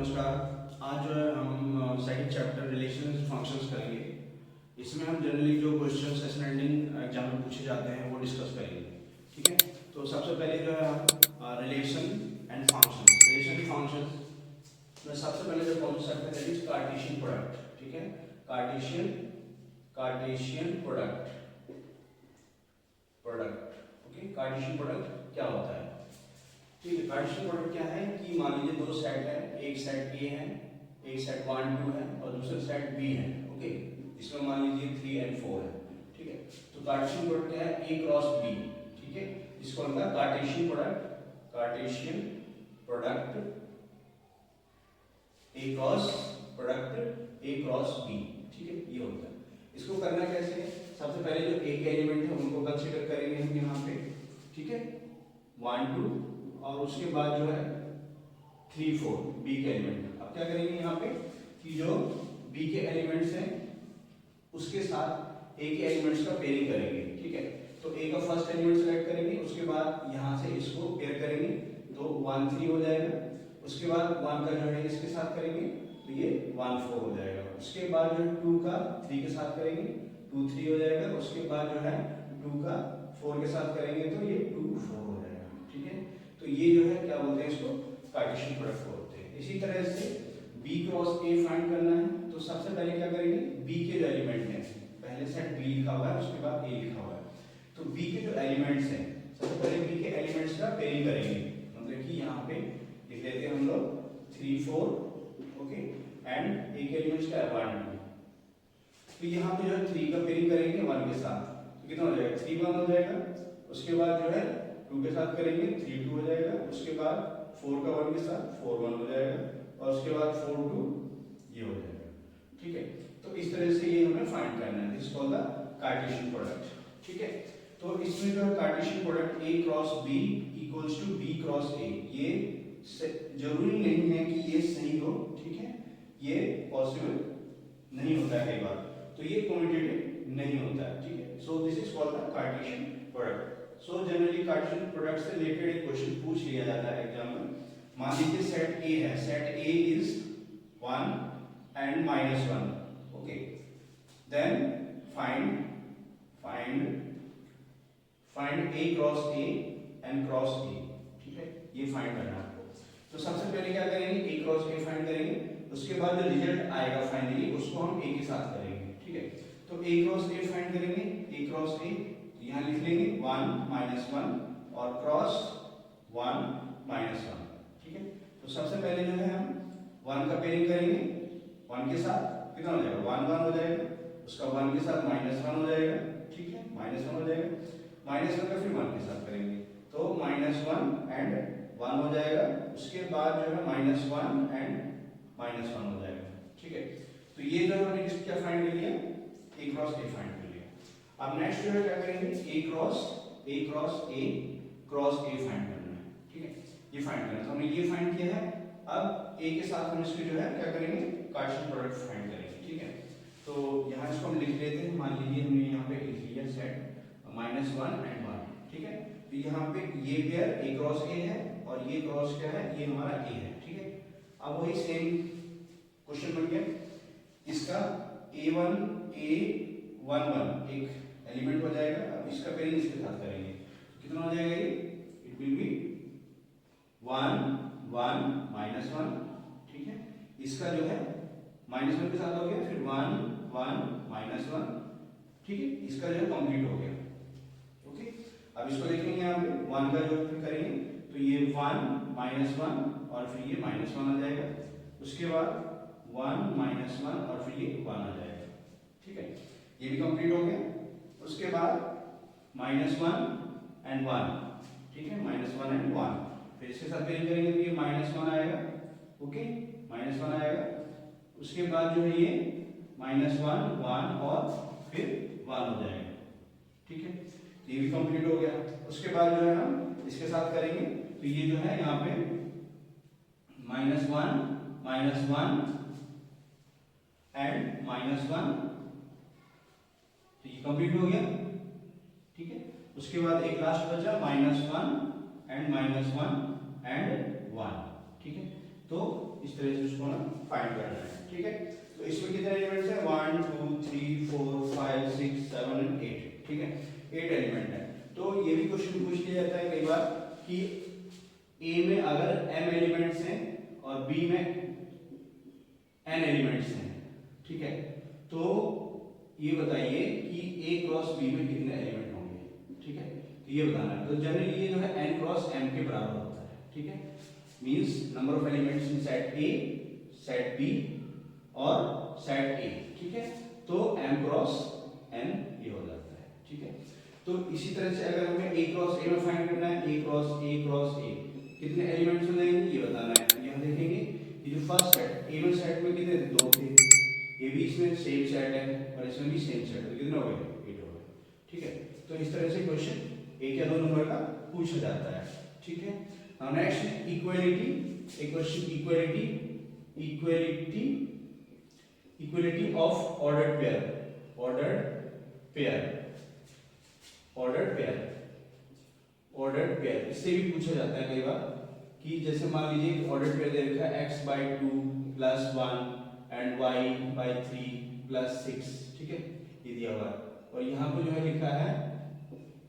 नमस्कार। आज जो है हम सेकंड चैप्टर रिलेशंस फंक्शंस करेंगे। इसमें हम जनरली जो क्वेश्चंस असेसमेंट एग्जाम में पूछे जाते हैं वो डिस्कस करेंगे। ठीक है, तो सबसे पहले जो है हम रिलेशन एंड फंक्शंस में सबसे पहले जो कॉन्सेप्ट है दैट इज कार्टेशियन प्रोडक्ट। ठीक है, Cartesian product okay. Cartesian product क्या होता है? ठीक है, कार्टेशियन प्रोडक्ट क्या है कि मान लीजिए दो सेट है, एक सेट ए है, एक सेट 1 2 है और दूसरा सेट बी है। ओके, इसमें मान लीजिए 3 और 4 है। ठीक है, तो कार्टेशियन प्रोडक्ट क्या है? A cross B. ठीक है, इसको हम कहते हैं Cartesian product A cross B. ठीक है, ये होता है। इसको करना कैसे है? सबसे पहले जो ए के एलिमेंट है उनको कंसीडर करेंगे हम यहाँ पे। ठीक है, 1 2 और उसके बाद जो है 3 4 बी के एलिमेंट। अब क्या करेंगे यहाँ पे कि जो बी के एलिमेंट्स हैं उसके साथ ए के एलिमेंट्स का पेयरिंग करेंगे। ठीक है, तो ए का फर्स्ट एलिमेंट सेलेक्ट करेंगे, उसके बाद यहाँ से इसको पेयर करेंगे तो 1 3 हो जाएगा। उसके बाद 1 का जो है इसके साथ करेंगे तो ये 1 4 हो जाएगा। उसके बाद जो है 2 का 3 के साथ करेंगे 2 3 हो जाएगा। उसके बाद जो है 2 का 4 के साथ करेंगे तो ये 2 4 हो जाएगा। ठीक है, तो ये जो है क्या बोलते हैं, इसको कार्टेशियन प्रोडक्ट बोलते हैं। इसी तरह से b क्रॉस a फाइंड करना है तो सबसे पहले क्या करेंगे, b के जो एलिमेंट हैं, पहले सेट b लिखा हुआ है उसके बाद a लिखा हुआ है, तो b के जो एलिमेंट्स हैं सबसे पहले b के एलिमेंट्स का पेयरिंग करेंगे। मतलब कि यहाँ पे लिख लेते हैं हम लोग 3 4 ओके एंड a के एलिमेंट्स का 1 2। तो यहाँ पे जो है 3 का पेयरिंग करेंगे 1 के साथ तो कितना हो जाएगा 3 1 हो जाएगा। उसके बाद जो है 2 के साथ करेंगे 3 2 हो जाएगा। उसके बाद 4 का 1 के साथ 4 1 हो जाएगा और उसके बाद 4 2 ये हो जाएगा। ठीक है, तो इस तरह से ये हमें फाइंड करना है, this called the Cartesian product. ठीक है, तो इसमें जो है Cartesian product a cross b equals to b cross a, ये जरूरी नहीं है कि ये सही हो। ठीक है, ये पॉसिबल नहीं होता है कई बार, तो ये कम्यूटेटिव नहीं होता है। ठीक है, so this is called the Cartesian product. So generally Cartesian product से रिलेटेड एक क्वेश्चन पूछ लिया जाता है एग्जाम में। मान लीजिए सेट ए है, set A is 1 and -1 okay, then find a cross a and cross a। ठीक है, ये फाइंड करना है आपको। तो सबसे पहले क्या करेंगे, a क्रॉस a फाइंड करेंगे, उसके बाद जो रिजल्ट आएगा फाइनली उसको हम a के साथ करेंगे। ठीक है, तो a क्रॉस a फाइंड करेंगे, a क्रॉस a यहाँ लिख लेंगे 1 -1 और क्रॉस 1 -1। ठीक है, तो सबसे पहले जो है हम 1 का पेयरिंग करेंगे 1 के साथ, कितना हो जाएगा 1 1 हो जाएगा। उसका 1 के साथ -1 हो जाएगा। ठीक है, -1 हो जाएगा, -1 का फिर 1 के साथ करेंगे तो -1 एंड 1 हो जाएगा। उसके बाद जो है -1 एंड -1 हो जाएगा। ठीक है, तो ये जो हमने क्या फाइंड कर लिया, a क्रॉस a फाइंड कर लिया। अब नेक्स्ट जो है क्या करेंगे, a क्रॉस a फाइंड करना है। ठीक है, ये फाइंड करना है, तो हमने ये फाइंड किया है। अब a के साथ हम इसको जो है क्या करेंगे, कार्टेशियन प्रोडक्ट फाइंड करेंगे। ठीक है, तो यहाँ इसको हम लिख लेते हैं। मान लीजिए हमने यहाँ पे लिख लिया सेट -1 एंड 1। ठीक है, तो यहाँ पे ये पेयर a क्रॉस a है और ये क्रॉस क्या है, ये हमारा a है। ठीक है, अब वही सेम क्वेश्चन बन गया, इसका a1 एक एलिमेंट हो जाएगा। अब इसका पेयरिंग इसके साथ करेंगे तो कितना हो जाएगा, ये इट विल बी 1 1 -1। ठीक है, इसका जो है -1 के साथ हो गया, फिर 1 1 -1। ठीक है, इसका जो है कंप्लीट हो गया। ओके, अब इसको देखेंगे यहाँ पे 1 का जो फिर करेंगे तो ये 1 -1 और फिर ये -1 आ जाएगा। उसके बाद 1 -1 और फिर ये 1 आ जाएगा। ठीक है, ये भी कंप्लीट हो गया। उसके बाद -1 एंड 1। ठीक है, -1 एंड 1 फिर इसके साथ पेयरिंग करेंगे तो ये -1 आएगा। ओके, -1 आएगा। उसके बाद जो है ये -1 1 और फिर 1 हो जाएगा। ठीक है, ये भी कंप्लीट हो गया। उसके बाद जो है हम इसके साथ करेंगे तो ये जो है यहाँ पे -1 एंड -1 तो ये कंप्लीट हो गया। ठीक है, उसके बाद एक लास्ट बचा -1 एंड -1 एंड 1। ठीक है, तो इस तरह से उसको ना फाइंड करना है, ठीक है। तो इसमें कितने एलिमेंट्स हैं, 1 2 3 4 5 6 7 एंड 8, ठीक है, 8 एलिमेंट है। तो ये भी क्वेश्चन पूछ लिया जाता है कई बार कि ए में अगर m एलिमेंट्स हैं और बी में n एलिमेंट्स हैं, ठीक है, तो ये बताइए कि a क्रॉस b में कितने एलिमेंट होंगे, ठीक है, तो ये बताना है। तो जनरली ये जो है n क्रॉस m के बराबर होता है, ठीक है, means number of elements in set a, set b और सेट a, ठीक है, तो m क्रॉस n ये हो जाता है, ठीक है। तो इसी तरह से अगर हमें a क्रॉस a में फाइंड करना है, a क्रॉस a कितने एलिमेंट्स हो जाएंगे ये बताना है। यहाँ देखेंगे कि जो फर्स्ट सेट ए में सेट में कितने थे, 2 थे, ये भी इसमें सेम सेट है और इसमें भी सेम सेट है, तो कितने हो गए, 8 हो गए, ठीक है। तो इस तरह से क्वेश्चन एक या दो नंबर का पूछा जाता है, ठीक है। नाउ नेक्स्ट इक्वालिटी, एक question equality of ordered pair इससे भी पूछा जाता है कई बार कि जैसे मान लीजिए ऑर्डर्ड पेयर दे रखा है x/2 + 1 एंड y/3 + 6, ठीक है, ये दिया हुआ है और यहाँ पे जो है लिखा है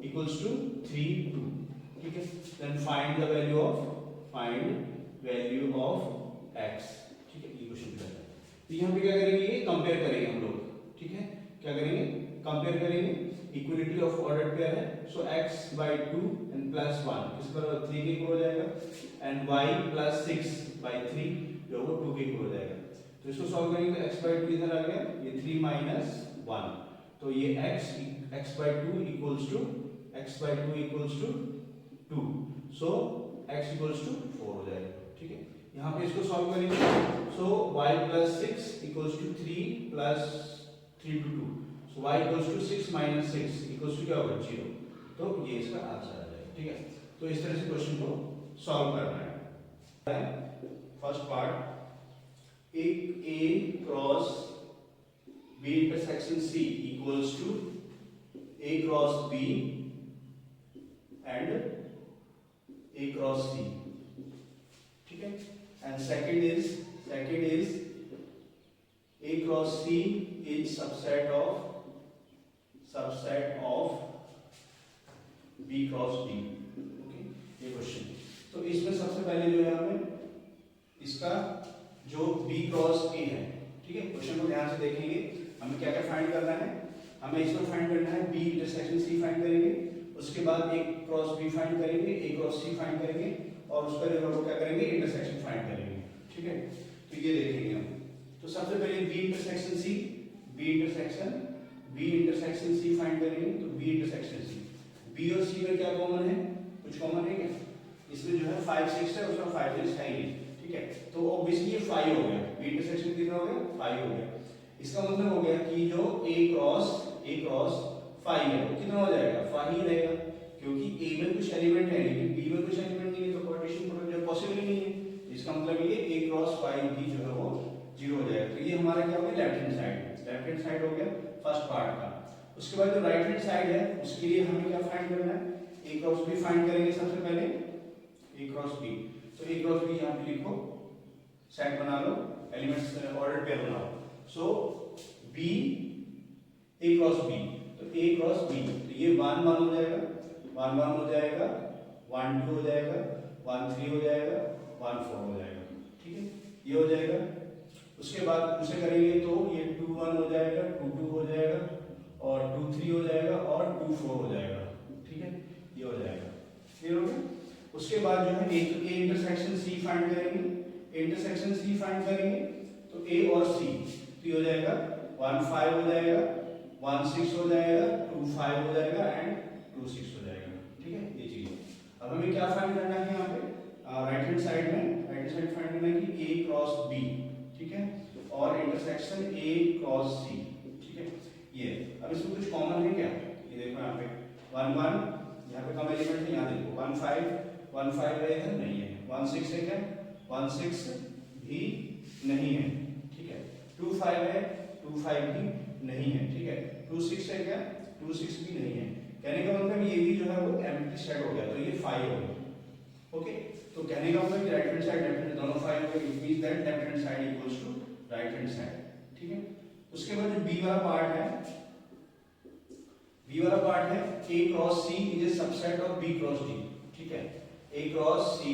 इक्वल्स टू 3 2, ठीक है। Then find value of x, ठीक है, ये क्वेश्चन दिया है। तो यहाँ पे क्या करेंगे, ये कंपेयर करेंगे हम लोग, ठीक है, क्या करेंगे, कंपेयर करेंगे, इक्वलिटी ऑफ ऑर्डर्ड पेयर है, सो x/2 एंड +1 इस पर 3 के इक्वल हो जाएगा एंड y + 6/3 जो वो 2 के इक्वल हो जाएगा। तो इसको सॉल्व करेंगे तो x/2 इधर आ गया, ये 3 - 1, तो ये x/2 equals to 2, so x equals to 4 हो जाएगा, ठीक है। यहाँ पे इसको सॉल्व करेंगे, सो y + 6 equals to 3 + 3 to 2, so y equals to 6 - 6 equals to क्या होगा, 0, तो ये इसका आंसर आ जाएगा, ठीक है। तो इस तरह से क्वेश्चन को सॉल्व करना है। फर्स्ट पार्ट, एक a cross b intersection c equals to a cross b and a cross c, ठीक है। And second is a cross c is subset of b cross d, okay, ये question. तो इसमें सबसे पहले जो है हमें इसका जो b क्रॉस a है, ठीक है, क्वेश्चन को ध्यान से देखेंगे, हमें क्या क्या फाइंड करना है, हमें इसको फाइंड करना है b इंटरसेक्शन c फाइंड करेंगे, उसके बाद a क्रॉस b फाइंड करेंगे, a क्रॉस c फाइंड करेंगे और उसका जो है क्या करेंगे, इंटरसेक्शन फाइंड करेंगे, ठीक है। तो ये देखेंगे हम, तो सबसे पहले b इंटरसेक्शन c फाइंड करेंगे, तो b इंटरसेक्शन c, b और c में क्या कॉमन है, कुछ कॉमन है क्या, इसमें जो है 5 6 है, उसमें 5 6 है ही, ठीक है, तो ऑब्वियसली ये 5 हो गया, b इंटरसेक्शन कितना हो गया, 5 हो गया। इसका मतलब हो गया कि जो a क्रॉस 5 है वो कितना हो जाएगा, 5 ही रहेगा, क्योंकि a में कुछ एलिमेंट है लेकिन b में कुछ एलिमेंट नहीं है, तो पार्टीशन प्रोडक्ट पॉसिबल ही नहीं है। इसका मतलब ये a क्रॉस 5 भी जो है वो 0 हो जाएगा। तो ये हमारा क्या हो गया, लेफ्ट हैंड साइड हो गया फर्स्ट पार्ट का। उसके बाद जो राइट हैंड साइड है उसके लिए हमें क्या फाइंड करना है, a क्रॉस b फाइंड करेंगे सबसे पहले, a क्रॉस b, तो a क्रॉस b यहाँ पे लिखो, सेट बना लो, एलिमेंट्स ऑर्डर पेयर बनाओ, सो b a क्रॉस b, तो a क्रॉस b, तो ये 1 1 हो जाएगा, 1 1 हो जाएगा, 1 2 हो जाएगा, 1 3 हो जाएगा, 1 4 हो जाएगा, ठीक है, ये हो जाएगा। उसके बाद उसे करेंगे तो ये 2 1 हो जाएगा, 2 2 हो जाएगा और 2 3 हो जाएगा और 2 4 हो जाएगा, ठीक है, ये हो जाएगा, क्लियर हो गया। उसके बाद जो है a इंटरसेक्शन c फाइंड करेंगे, तो a और c, तो ये हो जाएगा 1 5 हो जाएगा, 1 6 हो जाएगा, 2 5 हो जाएगा एंड 2 6 हो जाएगा, ठीक है, ये चीज। अब हमें क्या फाइंड करना है यहाँ पे, राइट हैंड साइड फाइंड करना है कि a क्रॉस b, ठीक है, और इंटरसेक्शन a क्रॉस c, ठीक है, ये। अब इसमें कुछ कॉमन है क्या, ये देखो यहाँ पे 1 1, यहाँ पे कम एलिमेंट है, यहाँ देखो 1 5 है इधर नहीं है, 1 6 है क्या, 1 6 भी नहीं है, ठीक है, 2 5 है, 2 5 भी नहीं है, ठीक है, 2 6 है क्या, 2 6 भी नहीं है। कहने का मतलब ये भी जो है वो एम्प्टी सेट हो गया, तो ये 5 हो गया, ओके। तो कहने का मतलब कि right hand side left hand दोनों 5 होगा, it means that left hand side equals to right hand side, ठीक है। उसके बाद जो बी वाला पार्ट है, बी वाला पार्ट है a cross c is a subset of b cross d, ठीक है। a cross c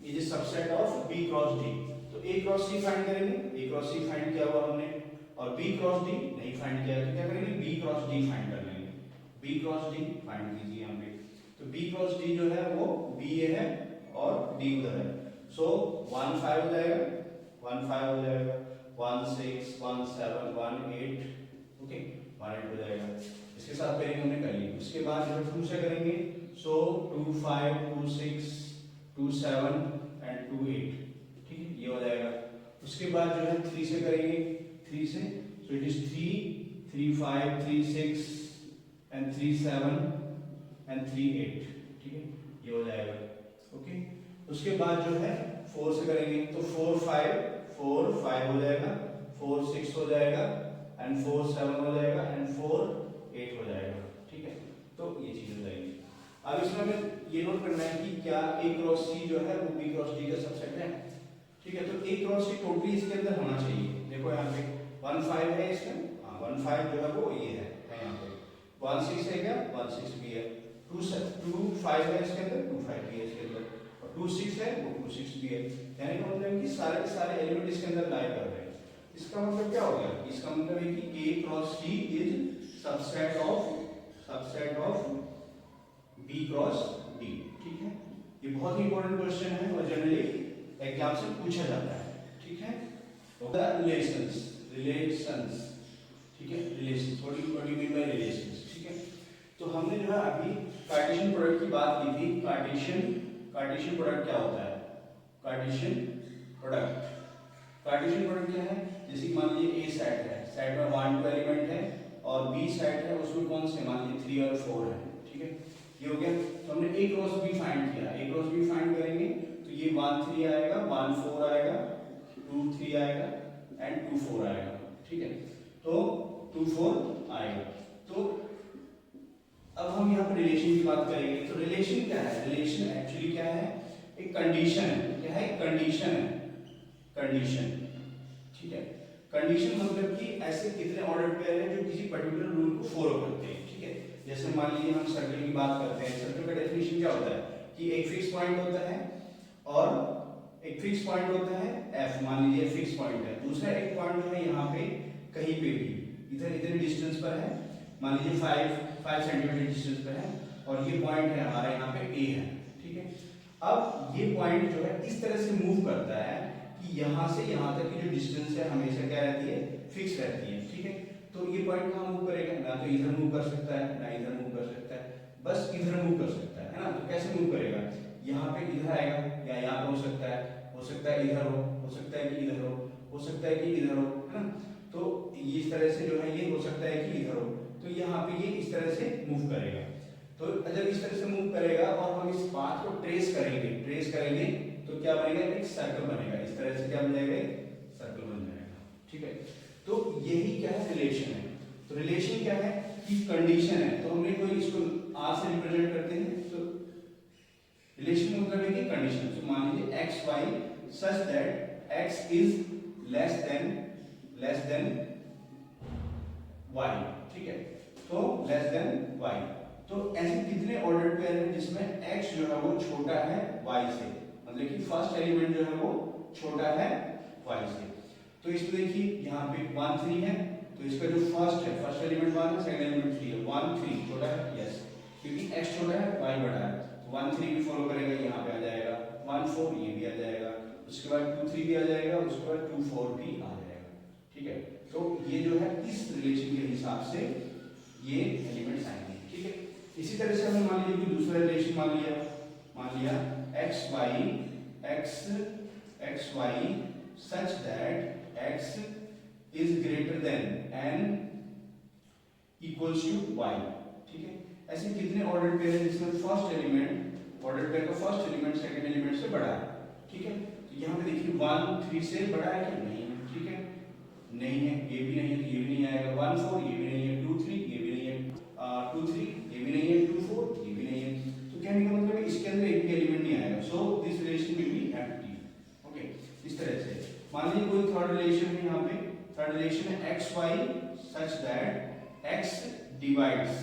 is a subset of b cross d, तो a क्रॉस c फाइंड करेंगे, a क्रॉस c फाइंड किया हुआ हमने, और b क्रॉस d नहीं find किया तो क्या करेंगे, b क्रॉस d फाइंड कर लेंगे, b क्रॉस d फाइंड कीजिए यहाँ पे। तो b क्रॉस d जो है वो b ये है और d उधर है, सो 1 5 हो जाएगा, 1 5 हो जाएगा, 1 6 1 7 1 8, ओके 1 8 हो जाएगा। इसके साथ पेयरिंग हमने कर ली। उसके बाद जो 2 से करेंगे, सो 2 5 2 6 2 7 एंड 2 8, ठीक है, ये हो जाएगा। उसके बाद जो है 3 से करेंगे, 3 से, सो इट इज 3 3 5 3 6 एंड 3 7 एंड 3 8, ठीक है, ये हो जाएगा, ओके। उसके बाद जो है 4 से करेंगे, तो 4 5 हो जाएगा, 4 6 हो जाएगा एंड 4 7 हो जाएगा एंड 4 8 हो जाएगा, ठीक है। तो ये चीज हो जाएगी। अब इसमें हमें ये नोट करना है कि क्या a क्रॉस c जो है वो b क्रॉस d का सबसेट है, ठीक है। तो a क्रॉस c टोटली इसके अंदर होना चाहिए। देखो यहाँ पे 1 5 है इसमें, हाँ 1 5 जो है वो ये है यहाँ पे, 1 6 है क्या, 1 6 भी है, 2 5 है इसके अंदर, 2 5 भी है इसके अंदर, और 2 6 है वो 2 6 भी है। यानी कि मतलब कि सारे के सारे एलिमेंट इसके अंदर लाई कर रहे हैं। इसका मतलब क्या हो गया, इसका मतलब है कि a cross c is subset of b cross d, ठीक है। ये बहुत ही इंपॉर्टेंट क्वेश्चन है और जनरली एग्जाम से पूछा जाता है, ठीक है। रिलेशंस, ठीक है, relations, what do you mean by relations, ठीक है। तो हमने जो है अभी कार्टेशियन प्रोडक्ट की बात की थी। कार्टेशियन प्रोडक्ट क्या होता है, कार्टेशियन प्रोडक्ट क्या है, जैसे मान लीजिए a सेट है, सेट में 1 2 एलिमेंट है, और b सेट है उसमें कौन से, मान लीजिए 3 और 4 है, ठीक है, ये हो गया। तो हमने a क्रॉस b फाइंड किया, a क्रॉस b फाइंड करेंगे तो ये 1 3 आएगा, 1 4 आएगा, 2 3 आएगा एंड 2 4 आएगा, ठीक है। तो 2 4 आएगा। तो अब हम यहाँ पर रिलेशन की बात करेंगे। तो रिलेशन क्या है, रिलेशन एक्चुअली क्या है, एक कंडीशन है, क्या है, कंडीशन है, कंडीशन, ठीक है। कंडीशन मतलब कि ऐसे कितने ऑर्डर पेयर हैं जो किसी पर्टिकुलर रूल को फॉलो करते हैं, ठीक है। जैसे मान लीजिए हम सर्कल की बात करते हैं, सर्कल का डेफिनेशन क्या होता है कि एक फिक्स पॉइंट होता है और एक फिक्स पॉइंट होता है f, मान लीजिए फिक्स पॉइंट है, दूसरा एक पॉइंट जो है यहाँ पे कहीं पे भी इधर इतने डिस्टेंस पर है, मान लीजिए 5 सेंटीमीटर डिस्टेंस पर है, और ये पॉइंट है हमारा यहाँ पे a है, ठीक है। अब ये पॉइंट जो है इस तरह से मूव करता है कि यहाँ से यहाँ तक की जो डिस्टेंस है हमेशा क्या रहती है, फिक्स रहती है, ठीक है। तो ये पॉइंट कहाँ मूव करेगा, ना तो इधर मूव कर सकता है, ना इधर मूव कर सकता है, बस इधर मूव कर सकता है ना। तो कैसे मूव करेगा, यहाँ पे इधर आएगा या यहाँ पे हो सकता है इधर हो सकता है कि इधर हो सकता है कि इधर हो, है ना। तो ये इस तरह से जो है ये हो सकता है कि इधर हो, तो यहाँ पे ये इस तरह से मूव करेगा। तो जब इस तरह से मूव करेगा और हम इस पाथ को ट्रेस करेंगे तो क्या बनेगा, एक सर्कल बनेगा, इस तरह से क्या बन जाएगा, सर्कल बन जाएगा, ठीक है। तो यही क्या है, रिलेशन है। तो रिलेशन क्या है कि कंडीशन है, तो हमने कोई इसको r से रिप्रेजेंट करते हैं, तो रिलेशन मतलब है कि कंडीशन। तो मान लीजिए x y such that x is less than y, ठीक है। तो लेस देन y, तो ऐसे कितने ऑर्डर पेयर हैं जिसमें x जो है वो छोटा है y से, मतलब कि फर्स्ट एलिमेंट जो है वो छोटा है y से। तो इसमें देखिए यहाँ पे 1 3 है, तो इसका जो फर्स्ट एलिमेंट 1 है, सेकंड एलिमेंट 3 है, 1 3 छोटा है, यस, क्योंकि x छोटा है y बड़ा है, तो 1 3 भी फॉलो करेगा, यहाँ पे आ जाएगा 1 4, ये भी आ जाएगा, उसके बाद 2 3 भी आ जाएगा, उसके बाद 2 4 भी आ जाएगा, ठीक है। तो ये जो है इस रिलेशन के हिसाब से ये एलिमेंट्स आएंगे, ठीक है। इसी तरह से हमने मान लीजिए कि दूसरा रिलेशन मान लिया x y such that x is greater than n equals to y, ठीक है। ऐसे कितने ऑर्डर पेयर हैं जिसमें फर्स्ट एलिमेंट, ऑर्डर पेयर का फर्स्ट एलिमेंट सेकंड एलिमेंट से बड़ा है, ठीक है। तो यहाँ पे देखिए 1 3 से बड़ा है क्या, नहीं है, ठीक है, नहीं है, ये भी नहीं है, तो ये भी नहीं आएगा, 1 4 ये भी नहीं है, 2 3 ये भी नहीं है, 2 3 ये भी नहीं है, 2 4 ये भी नहीं है। तो कहने का मतलब इसके अंदर एक भी एलिमेंट नहीं आएगा। सो दिस रिलेशन इस तरह से मान लीजिए कोई थर्ड रिलेशन है, यहाँ पे थर्ड रिलेशन है x y such that x divides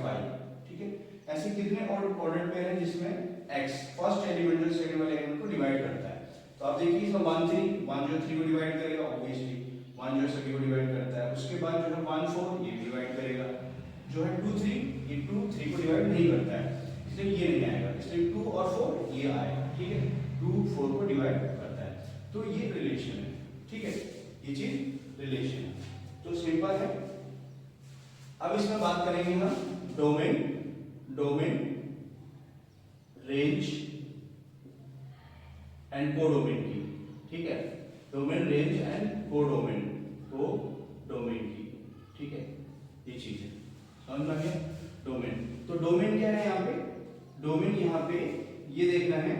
y, ठीक है। ऐसे कितने ऑर्डर पेयर हैं जिसमें एक्स फर्स्ट एलिमेंट जो सेकंड वाले एलिमेंट को डिवाइड करता है। तो आप देखिए इसमें 1 3 1 जो 3 को डिवाइड करेगा ऑब्वियसली, 1 जो सभी को डिवाइड करता है। उसके बाद जो है 1 4 ये डिवाइड करेगा, जो है 2 3 ये 2 3 को डिवाइड नहीं करता है, इसलिए ये नहीं आएगा, इसलिए 2 और 4 ये आएगा, ठीक है। 2 4 को डिवाइड करता है, तो ये रिलेशन है, ठीक है, ये चीज रिलेशन है, तो सिंपल है। अब इसमें बात करेंगे हम डोमेन रेंज एंड कोडोमेन की, ठीक है। डोमेन रेंज एंड कोडोमेन की, ठीक है, ये चीज है, समझ में आ गया। डोमेन, तो डोमेन क्या है यहाँ पे, डोमेन यहाँ पे ये देखना है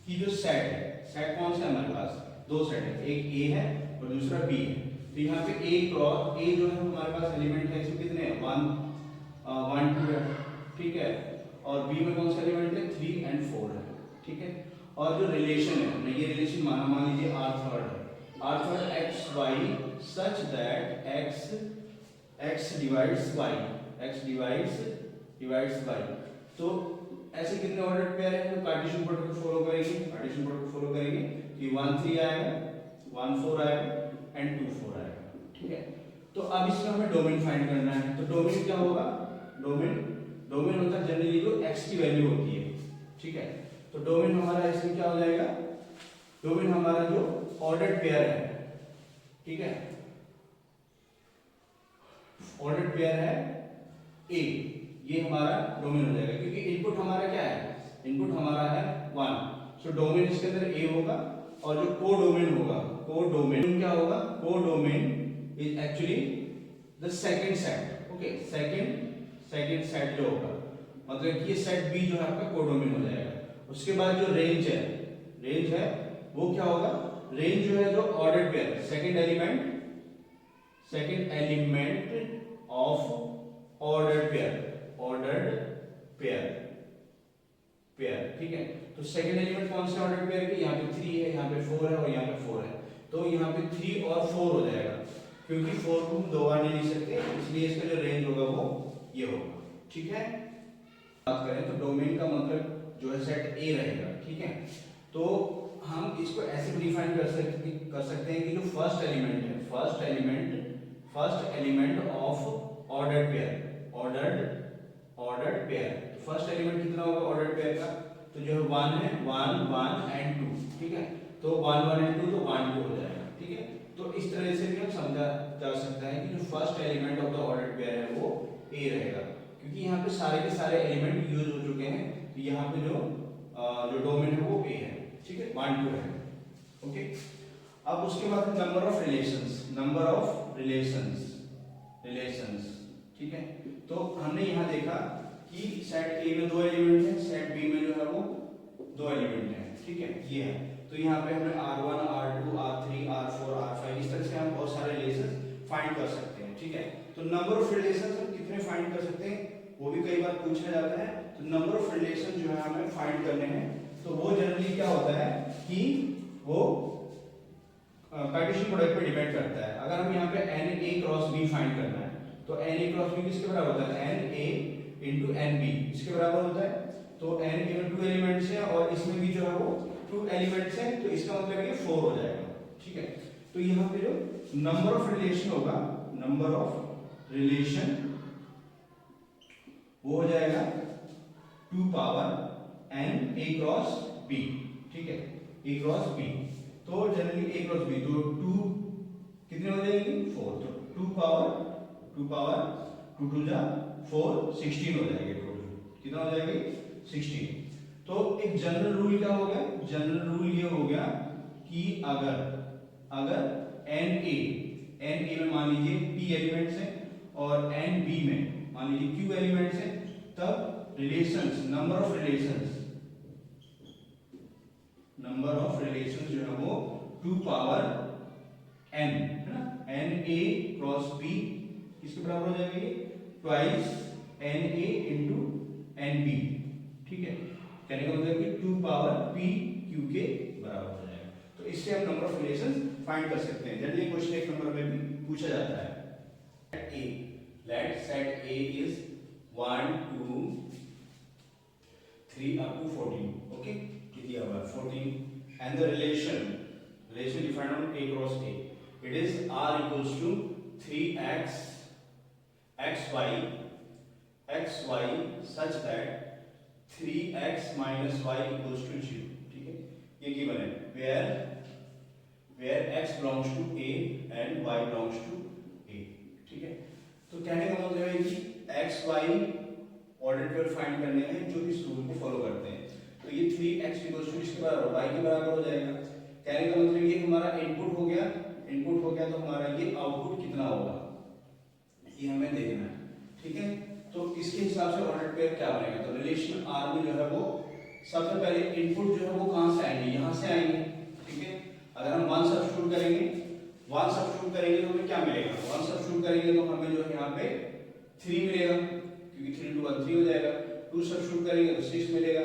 कि जो सेट है, सेट कौन सा है हमारे पास, दो सेट है, एक ए है और दूसरा बी है। तो यहाँ पे ए क्रॉस ए जो है हमारे पास एलिमेंट है, इसमें कितने हैं 1 2 है, ठीक है, और बी में कौन सा एलिमेंट है 3 and 4 है, ठीक है। और जो रिलेशन है हमने ये रिलेशन मान लीजिए R third x y such that x divides y, तो ऐसे कितने ऑर्डर पेयर है, तो कार्टेशियन प्रोडक्ट फॉलो करेंगे कि 1 3 आएगा, 1 4 आएगा एंड 2 4 आएगा, ठीक है। तो अब इसमें हमें डोमेन फाइंड करना है। तो डोमेन क्या होगा, डोमेन होता है जनरली जो x की वैल्यू होती है, ठीक है। तो डोमेन हमारा इसमें क्या हो जाएगा, डोमेन हमारा जो ऑर्डर्ड पेयर है, ठीक है, ऑर्डर्ड पेयर है a, ये हमारा डोमेन हो जाएगा, क्योंकि इनपुट हमारा क्या है, इनपुट हमारा है 1, सो डोमेन इसके अंदर a होगा। और जो कोडोमेन होगा, कोडोमेन क्या होगा, codomain is actually the second set, okay, second set जो होगा, मतलब ये सेट बी जो है आपका कोडोमेन हो जाएगा। उसके बाद जो रेंज है वो क्या होगा, रेंज जो है जो ordered pair, second element of ordered pair, ठीक है। तो सेकंड एलिमेंट कौन से ऑर्डर पेयर के, यहाँ पे 3 है, यहाँ पे 4 है और यहाँ पे 4 है, तो यहाँ पे 3 और 4 हो जाएगा, क्योंकि 4 को हम दो बार नहीं लिख सकते, इसलिए इसका जो रेंज होगा वो ये होगा, ठीक है। बात करें तो डोमेन का मतलब जो है सेट ए रहेगा, ठीक है। तो हम इसको ऐसे डिफाइन कर सकते हैं कि जो फर्स्ट एलिमेंट है, first element of ordered pair, first element कितना होगा ऑर्डर्ड पेयर का, तो जो है 1 एंड 2, ठीक है। तो 1 1 एंड 2 तो 1 2 हो जाएगा, ठीक है। तो इस तरह से भी हम समझा जा सकता है कि जो first element of the ordered pair है वो ए रहेगा, क्योंकि यहाँ पे सारे के सारे एलिमेंट यूज हो चुके हैं, तो यहाँ पे जो डोमेन है वो ए है, ठीक है, 1 2 है, ओके। अब उसके बाद नंबर ऑफ रिलेशंस, ठीक है। तो हमने यहाँ देखा कि सेट ए में 2 एलिमेंट हैं, सेट बी में जो है वो 2 एलिमेंट हैं, ठीक है, ये है। तो यहाँ पे हमें R1 R2 R3 R4 R5 इस तरह से हम बहुत सारे रिलेशंस फाइंड कर सकते हैं, ठीक है। तो नंबर ऑफ रिलेशंस हम कितने फाइंड कर सकते हैं वो भी कई बार पूछा जाता है। तो नंबर ऑफ रिलेशन जो है हमें फाइंड करने हैं, तो वो जनरली क्या होता है कि वो कार्टेशियन प्रोडक्ट पे डिपेंड करता है। अगर हम यहाँ पे NA क्रॉस B फाइंड करना है, तो NA क्रॉस B किसके बराबर होता है, NA इंटू NB इसके बराबर होता है। तो NA में 2 एलिमेंट्स हैं और इसमें भी जो है वो 2 एलिमेंट्स हैं, तो इसका मतलब ये 4 हो जाएगा, ठीक है। तो यहाँ पे जो नंबर ऑफ रिलेशन होगा, नंबर ऑफ रिलेशन वो हो जाएगा 2 power n A cross B, ठीक है, A क्रॉस B। तो जनरली A क्रॉस B तो 2 कितने हो जाएंगे 4, तो 2 पावर 2 2 जा 4 16 हो जाएंगे टोटल, कितना हो जाएगा 16। तो एक जनरल रूल क्या हो गया, जनरल रूल ये हो गया कि अगर NA में मान लीजिए P एलिमेंट्स हैं और NB में मान लीजिए Q एलिमेंट्स हैं, तब रिलेशंस नंबर ऑफ रिलेशंस जो है वो 2 पावर n है ना, NA क्रॉस B किसके बराबर हो जाएगा ये ट्वाइस NA इंटू NB, ठीक है। कहने का मतलब कि 2 पावर P Q के बराबर हो जाएगा। तो इससे हम नंबर ऑफ रिलेशंस फाइंड कर सकते हैं। जनरली क्वेश्चन 1 नंबर में भी पूछा जाता है। A, let set A is 1 2 3 up to 14. Okay, कितना हुआ 14 and the relation defined on A cross A, it is R equals to 3x xy such that 3x minus y equals to 0. ठीक है, ये गिवन है where x belongs to A and y belongs to A. ठीक है, तो कहने का मतलब है कि x y order pair find करने हैं जो इस रूल को फॉलो करते हैं। तो ये 3x इक्वल्स टू इसके बराबर y के बराबर हो जाएगा। कहने का मतलब ये हमारा इनपुट हो गया तो हमारा ये आउटपुट कितना होगा ये हमें देखना है। ठीक है, तो इसके हिसाब से ऑर्डर पेयर क्या बनेगा। तो रिलेशन R में जो है वो सबसे पहले इनपुट जो है वो कहां से आएंगे, यहां से आएंगे। ठीक है, अगर हम 1 सब्स्टिट्यूट करेंगे तो हमें क्या मिलेगा, 1 सब्स्टिट्यूट करेंगे तो हमें जो है यहाँ पे 3 मिलेगा क्योंकि 3 into 1 3 हो जाएगा। 2 सब्स्टिट्यूट करेंगे तो 6 मिलेगा,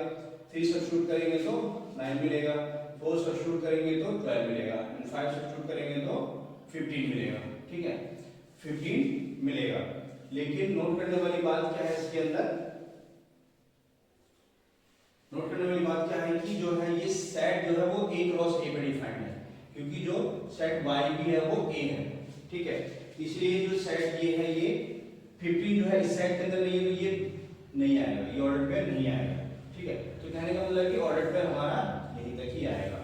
3 सब्स्टिट्यूट करेंगे तो 9 मिलेगा, 4 सब्स्टिट्यूट करेंगे तो 12 मिलेगा, 5 सब्स्टिट्यूट करेंगे तो 15 मिलेगा। ठीक है, 15 मिलेगा। लेकिन नोट करने वाली बात क्या है इसके अंदर, नोट करने वाली बात क्या है कि जो है ये सेट जो है वो A क्रॉस A पे डिफाइंड है क्योंकि जो सेट Y भी है वो A है। ठीक है, इसलिए जो सेट ये है ये 15 जो है इस सेट के अंदर नहीं है तो ये नहीं आएगा, ये ऑर्डर पेयर नहीं आएगा। ठीक है, तो कहने का मतलब कि ऑर्डर पेयर हमारा यहीं तक ही आएगा।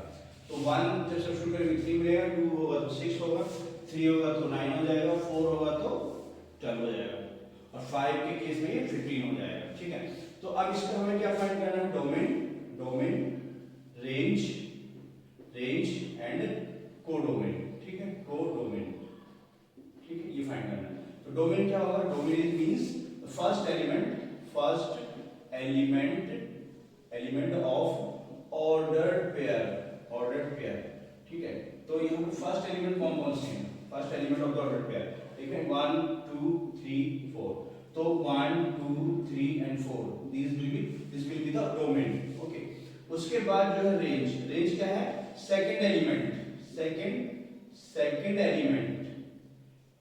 तो 1 जब सब्स्टिट्यूट करेंगे 3 मिलेगा, 2 होगा तो 6 होगा, 3 होगा तो 9 हो जाएगा, 4 होगा तो 12 हो जाएगा और 5 के केस में ये 15 हो जाएगा। ठीक है, तो अब इसको हमें क्या फाइंड करना है, डोमेन रेंज एंड कोडोमेन। ठीक है, कोडोमेन। ठीक है, ये फाइंड करना है। तो डोमेन क्या होगा, domain means first element of ordered pair. ठीक है, तो यहाँ पे फर्स्ट एलिमेंट कौन से हैं, first element of the ordered pair ठीक है 1 2 3 4, तो 1 2 3 and 4 this will be the domain. Okay, उसके बाद जो है रेंज क्या है, second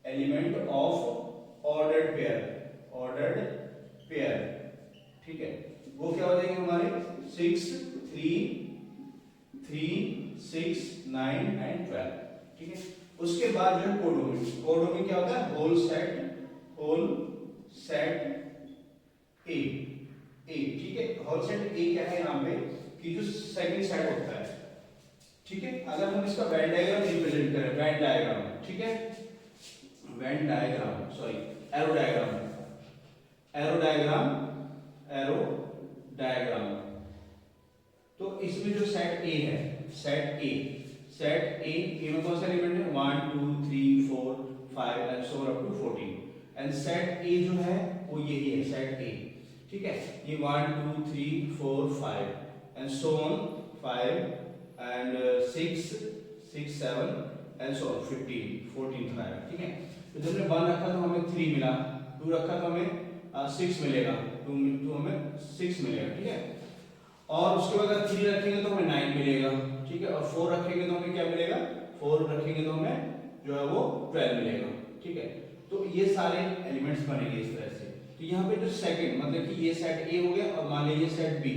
element of ordered pair. ठीक है, वो क्या हो जाएंगे हमारे 6 3 6 9 and 12। ठीक है, उसके बाद जो है कोडोमेन क्या होता है, होल सेट ए। ठीक है, होल सेट ए क्या है यहाँ पे कि जो सेकंड सेट होता है। ठीक है, अगर हम इसका वेन डायग्राम रिप्रेजेंट करें, वेन डायग्राम, ठीक है, Venn diagram sorry arrow diagram, तो इसमें जो सेट ए है, सेट ए में कौन सा एलिमेंट है 1 2 3 4 5 and so up to 14 and set A जो है वो यही है सेट ए। ठीक है, ये 1 2 3 4 5 and so on 5 and 6 7 and so on 15 14 था। ठीक है, तो जब हमने 1 रखा तो हमें 3 मिला, 2 रखा तो हमें 6 मिलेगा, 2 हमें 6 मिलेगा। ठीक है, और उसके बाद अगर 3 रखेंगे तो हमें 9 मिलेगा। ठीक है, और 4 रखेंगे तो हमें क्या मिलेगा, 4 रखेंगे तो हमें जो है वो 12 मिलेगा। ठीक है, तो ये सारे एलिमेंट्स बनेंगे इस तरह से। तो यहाँ पे जो सेकंड मतलब कि ये सेट ए हो गया और मान लीजिए सेट बी,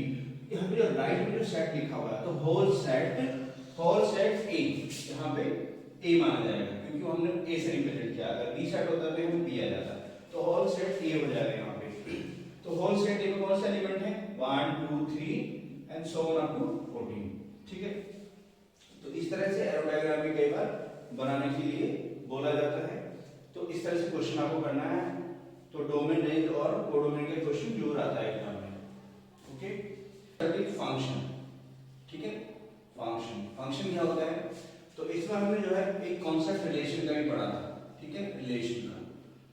यहाँ पे जो राइट में जो सेट लिखा हुआ है तो होल सेट ए यहाँ पे ए माना जाएगा क्योंकि हमने ए से रिप्रेजेंट किया। अगर बी सेट होता तो हमें बी आ जाता, तो होल सेट ए हो जाएगा यहाँ पे। तो होल सेट ए में कौन सा एलिमेंट है 1 2 3 and so on up to 14। ठीक है, तो इस तरह से एरो डायग्राम भी कई बार बनाने के लिए बोला जाता है। तो इस तरह से क्वेश्चन आपको करना है। तो डोमेन रेंज और कोडोमेन के क्वेश्चन जरूर आता है एग्जाम में। Okay, function. ठीक है, फंक्शन क्या होता है, तो इसमें हमने जो है एक कॉन्सेप्ट रिलेशन का भी पढ़ा था। ठीक है, रिलेशन का,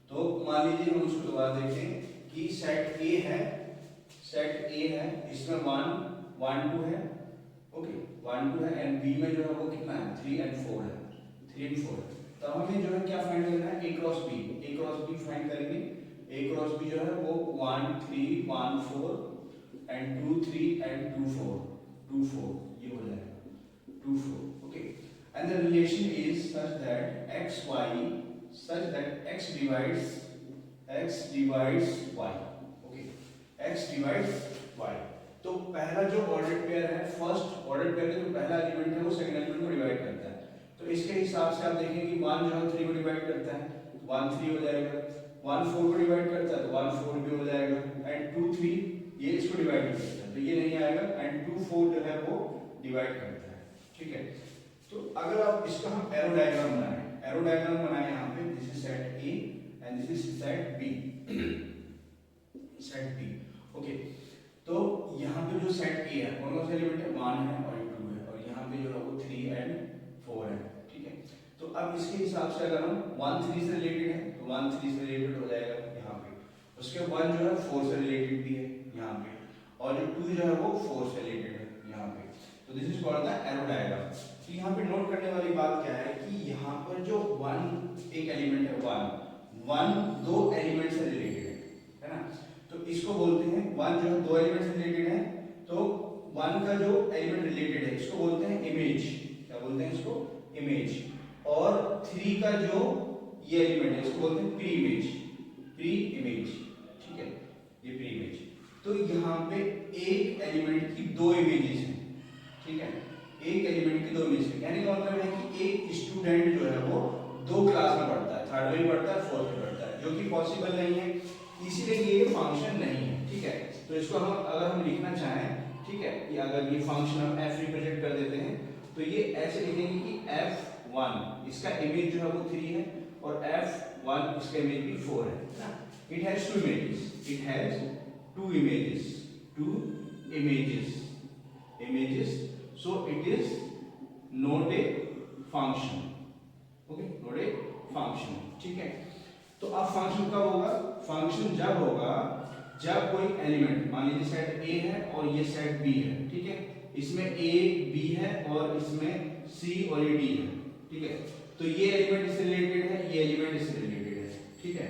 तो मान लीजिए हम उसको दोबारा देखते हैं कि सेट ए है, इसमें 1 2 है। ओके, 1 2 है एंड बी में जो है वो कितना है 3 and 4 है। तो हमें जो है क्या फाइंड करना है, ए क्रॉस बी फाइंड करेंगे। ए क्रॉस बी जो है वो 1 3 1 4 एंड 2 3 एंड 2 4 ये हो जाएगा। 2 4. Okay, and the relation is such that x divides y. Okay, x divides y. तो पहला जो ऑर्डर पेयर है, फर्स्ट ऑर्डर पेयर का जो पहला एलिमेंट है वो सेकंड एलिमेंट को डिवाइड करता है। तो इसके हिसाब से आप देखेंगे कि 1 जो है 3 को डिवाइड करता है, 1 3 हो जाएगा, 1 4 को डिवाइड करता है तो 1 4 भी हो जाएगा, एंड 2 3 ये इसको डिवाइड करता है तो ये नहीं आएगा, एंड 2 4 जो है वो डिवाइड करता है। ठीक है, तो अगर आप इसका हम एरो डायग्राम बनाए यहाँ पे, this is set A and this is set B. Okay, तो यहाँ पे जो सेट ए है कौन कौन से एलिमेंट है, 1 है और 2 है, और यहाँ पे जो है वो 3 एंड 4 है। ठीक है, तो अब इसके हिसाब से अगर हम 1 3 से रिलेटेड है तो 1 3 से रिलेटेड हो जाएगा यहाँ पे, उसके 1 जो है 4 से रिलेटेड भी है यहाँ पे, और जो 2 जो है वो 4 से रिलेटेड है यहाँ पे। तो this is called the arrow diagram. तो यहाँ पे नोट करने वाली बात क्या है कि यहाँ पर जो 1 एक एलिमेंट है 1 दो एलिमेंट से रिलेटेड है ना, तो इसको बोलते हैं 1 जो है दो एलिमेंट से रिलेटेड है, तो 1 का जो एलिमेंट रिलेटेड है इसको बोलते हैं इमेज। क्या बोलते हैं इसको, इमेज। और 3 का जो ये एलिमेंट है इसको बोलते हैं प्री इमेज। ठीक है, ये प्री इमेज। तो यहाँ पे एक एलिमेंट की दो इमेजेस हैं। ठीक है, एक एलिमेंट की दो इमेज है, कहने का मतलब है कि एक स्टूडेंट जो है वो दो क्लास में पढ़ता है, थर्ड में पढ़ता है, फोर्थ में पढ़ता है, जो कि पॉसिबल नहीं है, इसीलिए ये फंक्शन नहीं है। ठीक है, तो इसको हम अगर हम लिखना चाहें, ठीक है, कि अगर ये फंक्शन हम f रिप्रेजेंट कर देते हैं तो ये ऐसे लिखेंगे कि f1 इसका इमेज जो है वो 3 है और f1 इसका इमेज भी 4 है ना। It has two images, so it is not a function. Okay, not a function. ठीक है, तो अब फंक्शन कब होगा, फंक्शन जब होगा जब कोई एलिमेंट, मान लीजिए सेट A है और ये सेट B है। ठीक है, इसमें A B है और इसमें C और ये D है। ठीक है, तो ये एलिमेंट इससे रिलेटेड है, ये एलिमेंट इससे रिलेटेड है। ठीक है,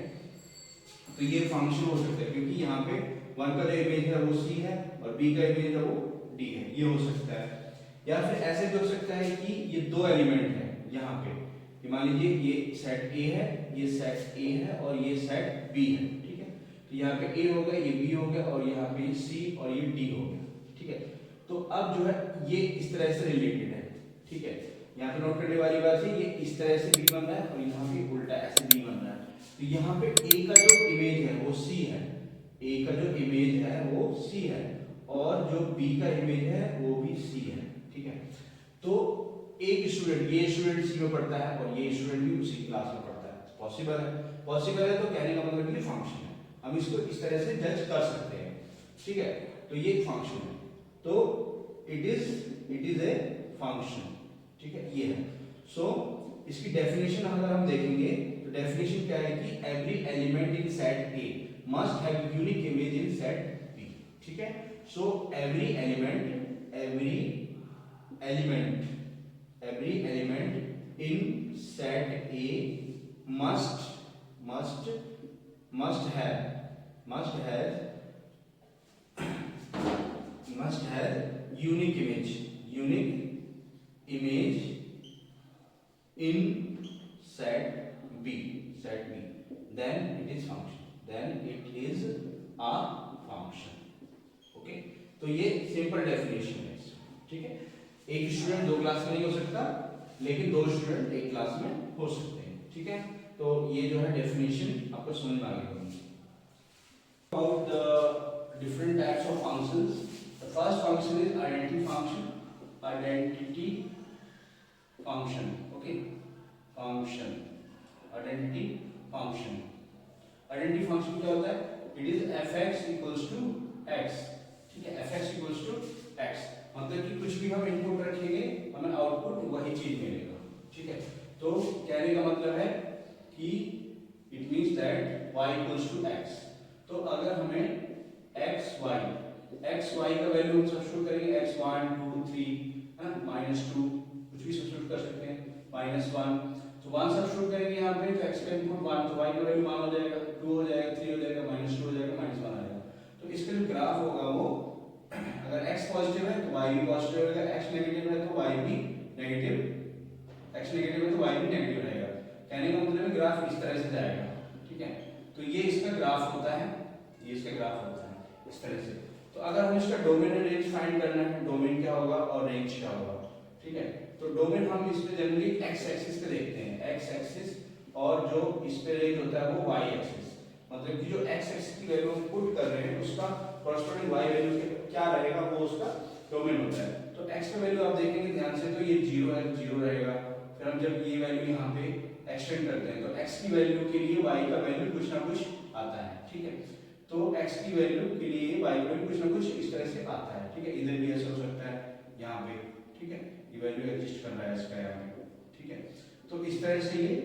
तो ये फंक्शन हो सकता है क्योंकि यहाँ पे 1 का जो इमेज है वो C है और B का इमेज है वो D है, ये हो सकता है। या फिर ऐसे भी हो सकता है कि ये दो एलिमेंट है यहाँ पे, कि मान लीजिए ये सेट A है, ये सेट A है और ये सेट B है। ठीक है, तो यहाँ पे A हो गया, ये B हो गया और यहाँ पे C और ये D हो गया। ठीक है, तो अब जो है ये इस तरह से रिलेटेड है। ठीक है, यहाँ पे नोट करने वाली बात है, ये इस तरह से B बन रहा है और यहाँ पे उल्टा ऐसे B बन रहा है। तो यहाँ पे A का जो इमेज है वो C है, A का जो इमेज है वो C है और जो B का इमेज है वो भी C है। ठीक है, तो एक स्टूडेंट, ये स्टूडेंट C में पढ़ता है और ये स्टूडेंट भी उसी क्लास में पढ़ता है, पॉसिबल है तो कहने का मतलब ये फंक्शन है, हम इसको इस तरह से जज कर सकते हैं। ठीक है, तो ये एक फंक्शन है, तो इट इज ए फंक्शन। ठीक है, ये है। सो इसकी डेफिनेशन अगर हम देखेंगे तो डेफिनेशन क्या है कि every element in set A must have unique image in set B। ठीक है, so every element in set A must have unique image in set B, then it is a function। Okay, तो ये simple definition है। ठीक है, एक student दो class में नहीं हो सकता, लेकिन दो स्टूडेंट एक क्लास में हो सकते हैं। ठीक है, तो ये जो है डेफिनेशन आपको समझ में आ गई होगी। About the different types of functions, the first function is identity function। Okay, identity function क्या होता है, it is fx equals to x। ठीक है, fx equals to x मतलब कि कुछ भी हम इनपुट रखेंगे हमें आउटपुट वही चीज मिलेगा। ठीक है, तो कहने का मतलब है कि it means that y equals to x। तो अगर हमें xy का वैल्यू हम सब्स्टिट्यूट करेंगे, x1 2 3 है ना, -2 कुछ भी सब्स्टिट्यूट कर सकते हैं, -1, तो 1 सब्स्टिट्यूट करेंगे यहाँ पे, तो x का इनपुट 1, तो y का वैल्यू 1 हो जाएगा, 2 हो जाएगा, 3 हो जाएगा, -2 हो जाएगा, -1 आ जाएगा। तो इसका जो ग्राफ होगा वो अगर x पॉजिटिव है तो y भी पॉजिटिव होगा, x नेगेटिव है तो y भी नेगेटिव, एक्स नेगेटिव है तो वाई भी नेगेटिव रहेगा। कहने का मतलब है ग्राफ इस तरह से जाएगा, ठीक है। तो ये इसका ग्राफ होता है, ये इसका ग्राफ होता है इस तरह से। तो अगर हम इसका डोमेन और रेंज फाइंड करना है, डोमेन क्या होगा और रेंज क्या होगा, ठीक है। तो डोमेन हम इस पे जनरली एक्स एक्सिस पे देखते हैं, एक्स एक्सिस, और जो इस पे रेंज होता है वो वाई एक्सिस। मतलब कि जो एक्स एक्सिस की वैल्यू हम पुट कर रहे हैं उसका कॉरस्पॉन्डिंग वाई वैल्यू क्या रहेगा, वो उसका डोमेन होता है। तो एक्स का वैल्यू आप देखेंगे ध्यान से तो ये 0 है, 0 रहेगा। फिर हम जब ये वैल्यू यहाँ पे एक्सटेंड करते हैं तो x की वैल्यू के लिए y का वैल्यू कुछ ना कुछ आता है, ठीक है। तो x की वैल्यू के लिए y का वैल्यू कुछ ना कुछ इस तरह से आता है, ठीक है। इधर भी ऐसा हो सकता है यहाँ पे, ठीक है, ये वैल्यू एग्जिस्ट कर रहा है इसका यहाँ पे, ठीक है। तो इस तरह से ये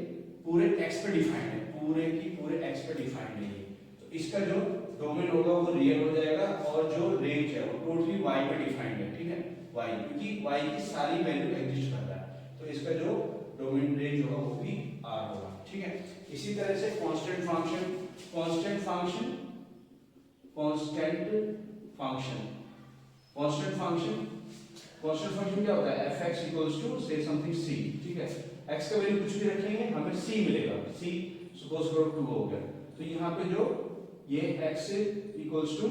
पूरे x पे डिफाइंड है, पूरे की पूरे x पे डिफाइंड है ये। तो इसका जो डोमेन होगा वो रियल हो जाएगा और जो रेंज है वो टोटली y पे डिफाइंड है, ठीक है, y, क्योंकि y की सारी वैल्यू एग्जिस्ट कर रहा है। तो इसका जो डोमेन रेंज होगा वो भी r होगा, ठीक है। इसी तरह से constant function, constant function, constant function, constant function, constant function क्या होता है, fx इक्वल्स टू से समथिंग c, ठीक है। x का वैल्यू कुछ भी रखेंगे हमें c मिलेगा, c सपोज करो 2 हो गया। तो यहाँ पे जो ये x इक्वल्स टू,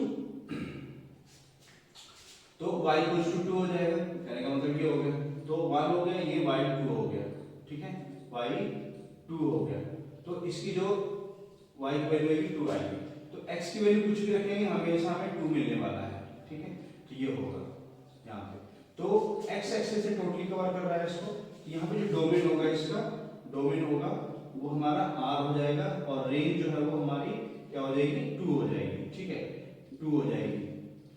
तो y इक्वल्स टू 2 हो जाएगा, कहने का मतलब ये हो गया। तो 1 हो गया, ये y 2 हो गया, ठीक है, y 2 हो गया। तो इसकी जो y की वैल्यू आएगी 2 आएगी। तो x की वैल्यू कुछ भी रखेंगे हमेशा हमें 2 मिलने वाला है, ठीक है। तो ये होगा यहाँ पे। तो x एक्सिस से टोटली कवर कर रहा है इसको। यहाँ पे जो डोमेन होगा, इसका डोमेन होगा वो हमारा r हो जाएगा और रेंज जो है वो हमारी क्या हो जाएगी, 2 हो जाएगी, ठीक है, 2 हो जाएगी,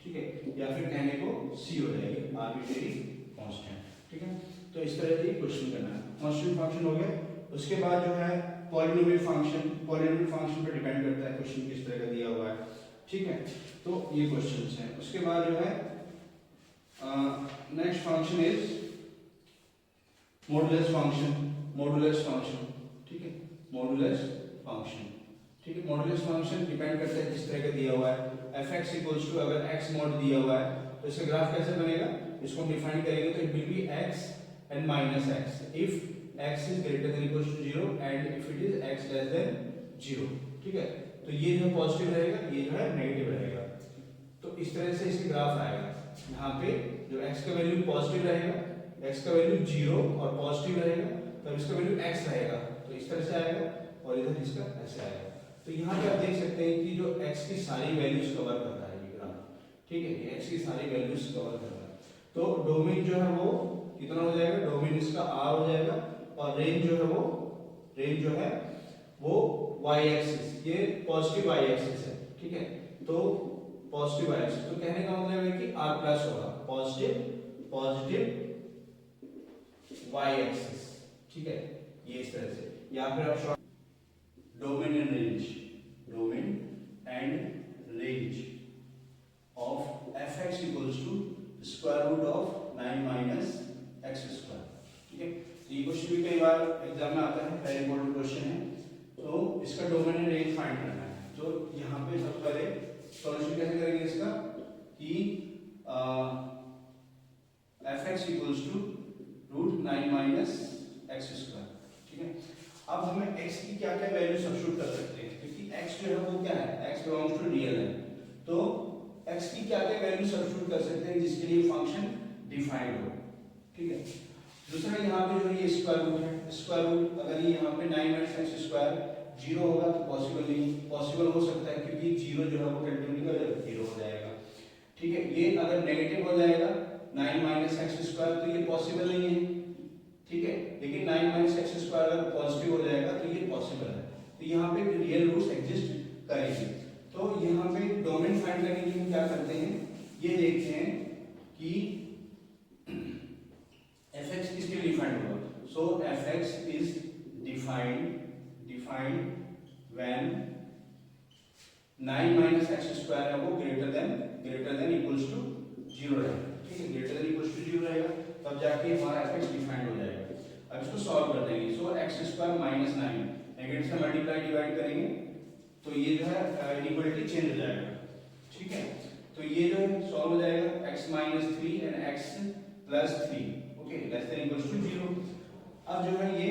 ठीक है। या फिर कहने को c हो जाएगी, आर्बिट्रेरी कांस्टेंट, ठीक है। तो इस तरह से क्वेश्चन करना है। कांस्टेंट फंक्शन हो गया। उसके बाद जो है पॉलिनोमियल फंक्शन, पॉलिनोमियल फंक्शन पर डिपेंड करता है क्वेश्चन किस तरह का दिया हुआ है, ठीक है। तो ये क्वेश्चंस हैं। उसके बाद जो है next function is modulus function, modulus function, ठीक है, मॉडुलस फंक्शन, ठीक है। मॉडुलस फंक्शन डिपेंड करता है जिस तरह का दिया हुआ है। fx इक्वल्स टू, अगर x मॉड दिया हुआ है तो इसका ग्राफ कैसे बनेगा, इसको हम डिफाइन करेंगे तो it will be x and minus x if x is greater than equals to 0 and if it is x less than 0, ठीक है। तो ये जो पॉजिटिव रहेगा, ये जो है नेगेटिव रहेगा। तो इस तरह से इसका ग्राफ आएगा। यहाँ पे जो x का वैल्यू पॉजिटिव रहेगा, x का वैल्यू 0 और पॉजिटिव रहेगा, तब इसका वैल्यू x रहेगा, तो इस तरह से आएगा, और इधर इसका ऐसे आएगा। तो यहाँ पे आप देख सकते हैं कि जो x की सारी वैल्यूज कवर करता है ये ग्राफ, ठीक है, ये x की सारी वैल्यूज कवर कर रहा है। तो डोमेन जो है वो कितना हो जाएगा, डोमेन इसका r हो जाएगा और रेंज जो है वो, रेंज जो है वो y एक्सिस, ये पॉजिटिव y एक्सिस है, ठीक है। तो पॉजिटिव y एक्सिस, तो कहने का मतलब है कि r प्लस होगा, पॉजिटिव पॉजिटिव y एक्सिस, ठीक है, ये इस तरह से। या फिर आप domain and range, domain and range of fx equals to square root of 9 minus x square, ठीक है। तो ये क्वेश्चन भी कई बार एग्जाम में आता है, वेरी इंपॉर्टेंट क्वेश्चन है। तो इसका डोमेन एंड रेंज फाइंड करना है। तो यहाँ पे सबसे पहले सॉल्यूशन कैसे करेंगे इसका, कि fx equals to root 9 minus x square, ठीक है। अब हमें x की क्या क्या वैल्यू सब्स्टिट्यूट कर सकते हैं, क्योंकि x जो है वो क्या है, x बिलोंग्स टू रियल है। तो x की क्या क्या वैल्यू सब्स्टिट्यूट कर सकते हैं जिसके लिए फंक्शन डिफाइंड हो, ठीक है। दूसरा यहाँ पे जो ये स्क्वायर रूट है, स्क्वायर रूट अगर ये यहाँ पे 9 माइनस एक्स स्क्वायर 0 होगा तो पॉसिबल नहीं, पॉसिबल हो सकता है क्योंकि 0 जो है वो कंटिन्यू कर 0 हो जाएगा, ठीक है। ये अगर नेगेटिव हो जाएगा 9 माइनस एक्स स्क्वायर तो ये पॉसिबल नहीं है, ठीक है। लेकिन 9 माइनस एक्स स्क्वायर अगर पॉजिटिव हो जाएगा तो ये पॉसिबल है। तो यहाँ पे रियल रूट्स एग्जिस्ट करेंगे। तो यहाँ पे डोमेन फाइंड करने के लिए हम क्या करते हैं, ये देखते हैं कि fx किसके लिए डिफाइंड होगा। सो fx is defined when 9 minus x square है वो ग्रेटर देन इक्वल्स टू 0 रहेगा, ठीक है, ग्रेटर देन इक्वल्स टू 0 रहेगा, तब जाके हमारा fx डिफाइंड हो जाएगा। अब इसको सॉल्व कर देंगे। सो एक्स स्क्वायर माइनस 9 नेगेटिव से मल्टीप्लाई डिवाइड करेंगे तो ये जो है इक्वलिटी चेंज हो जाएगा, ठीक है। तो ये जो है सॉल्व हो जाएगा, x minus 3 and x plus 3, okay, less than equals to 0। अब जो है ये